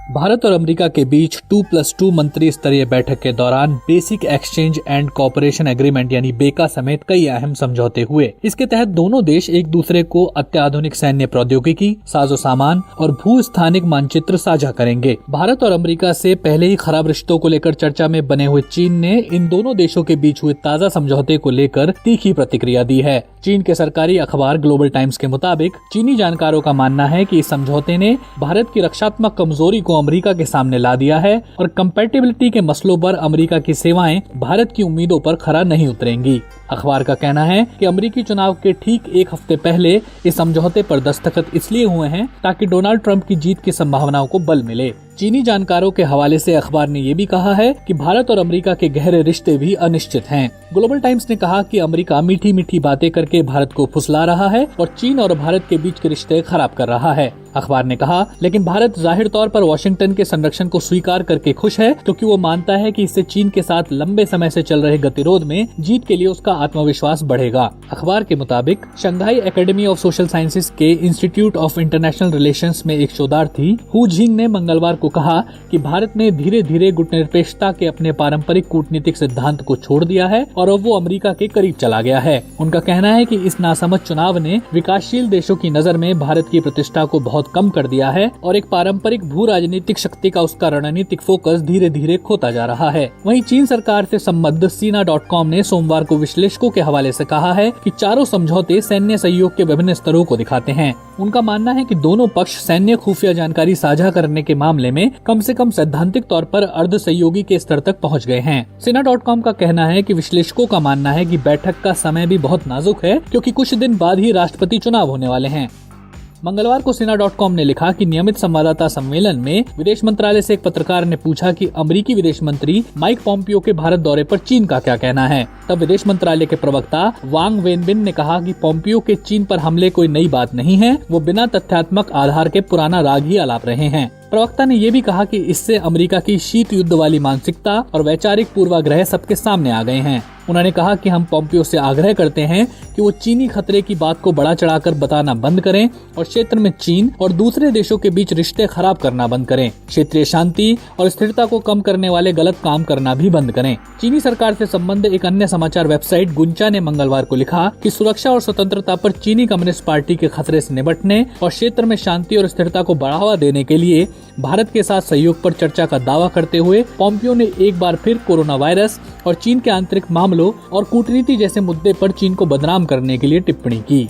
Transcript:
भारत और अमेरिका के बीच 2+2 मंत्री स्तरीय बैठक के दौरान basic exchange and cooperation agreement यानी बेका समेत कई अहम समझौते हुए। इसके तहत दोनों देश एक दूसरे को अत्याधुनिक सैन्य प्रौद्योगिकी, साजो सामान और भू स्थानिक मानचित्र साझा करेंगे। भारत और अमेरिका से पहले ही खराब रिश्तों को लेकर चर्चा में बने हुए चीन ने इन दोनों देशों के बीच हुए ताज़ा समझौते को लेकर तीखी प्रतिक्रिया दी है। चीन के सरकारी अखबार ग्लोबल टाइम्स के मुताबिक चीनी जानकारों का मानना है कि इस समझौते ने भारत की रक्षात्मक कमजोरी को अमेरिका के सामने ला दिया है और कंपैटिबिलिटी के मसलों पर अमेरिका की सेवाएं भारत की उम्मीदों पर खरा नहीं उतरेंगी। अखबार का कहना है कि अमेरिकी चुनाव के ठीक एक हफ्ते पहले इस समझौते पर दस्तखत इसलिए हुए हैं ताकि डोनाल्ड ट्रंप की जीत की संभावनाओं को बल मिले। चीनी जानकारों के हवाले से अखबार ने ये भी कहा है कि भारत और अमेरिका के गहरे रिश्ते भी अनिश्चित हैं। ग्लोबल टाइम्स ने कहा कि अमेरिका मीठी मीठी बातें करके भारत को फुसला रहा है और चीन और भारत के बीच के रिश्ते खराब कर रहा है। अखबार ने कहा, लेकिन भारत जाहिर तौर पर वॉशिंगटन के संरक्षण को स्वीकार करके खुश है क्योंकि वो मानता है कि इससे चीन के साथ लंबे समय से चल रहे गतिरोध में जीत के लिए उसका आत्मविश्वास बढ़ेगा। अखबार के मुताबिक Shanghai academy of social sciences के इंस्टीट्यूट ऑफ इंटरनेशनल रिलेशंस में एक शोधार्थी हु जिंग ने मंगलवार को कहा कि भारत ने धीरे धीरे गुटनिरपेक्षता के अपने पारंपरिक कूटनीतिक सिद्धांत को छोड़ दिया है और अब वो अमेरिका के करीब चला गया है। उनका कहना है कि इस नासमझ चुनाव ने विकासशील देशों की नजर में भारत की प्रतिष्ठा को बहुत कम कर दिया है और एक पारंपरिक भू राजनीतिक शक्ति का उसका रणनीतिक फोकस धीरे धीरे खोता जा रहा है। वहीं चीन सरकार से संबद्ध Sina.com ने सोमवार को विश्लेषकों के हवाले से कहा है कि चारों समझौते सैन्य सहयोग के विभिन्न स्तरों को दिखाते हैं। उनका मानना है कि दोनों पक्ष सैन्य खुफिया जानकारी साझा करने के मामले में कम से कम सैद्धांतिक तौर पर अर्ध सहयोगी के स्तर तक पहुंच गए हैं। Sina.com का कहना है कि विश्लेषकों का मानना है कि बैठक का समय भी बहुत नाजुक है क्योंकि कुछ दिन बाद ही राष्ट्रपति चुनाव होने वाले हैं। मंगलवार को Sina.com ने लिखा कि नियमित संवाददाता सम्मेलन में विदेश मंत्रालय से एक पत्रकार ने पूछा कि अमेरिकी विदेश मंत्री माइक पोम्पियो के भारत दौरे पर चीन का क्या कहना है। तब विदेश मंत्रालय के प्रवक्ता वांग वेनबिन ने कहा कि पोम्पियो के चीन पर हमले कोई नई बात नहीं है, वो बिना तथ्यात्मक आधार के पुराना राग ही आलाप रहे हैं। प्रवक्ता ने यह भी कहा कि इससे अमेरिका की शीत युद्ध वाली मानसिकता और वैचारिक पूर्वाग्रह सबके सामने आ गए हैं। उन्होंने कहा कि हम पोम्पियो से आग्रह करते हैं कि वो चीनी खतरे की बात को बढ़ा चढ़ाकर बताना बंद करें और क्षेत्र में चीन और दूसरे देशों के बीच रिश्ते खराब करना बंद करें। क्षेत्रीय शांति और स्थिरता को कम करने वाले गलत काम करना भी बंद करें। चीनी सरकार से संबंधित एक अन्य समाचार वेबसाइट गुंचा ने मंगलवार को लिखा कि सुरक्षा और स्वतंत्रता पर चीनी कम्युनिस्ट पार्टी के खतरे से निपटने और क्षेत्र में शांति और स्थिरता को बढ़ावा देने के लिए भारत के साथ सहयोग पर चर्चा का दावा करते हुए पोम्पियो ने एक बार फिर कोरोना वायरस और चीन के आंतरिक मामलों और कूटनीति जैसे मुद्दे पर चीन को बदनाम करने के लिए टिप्पणी की।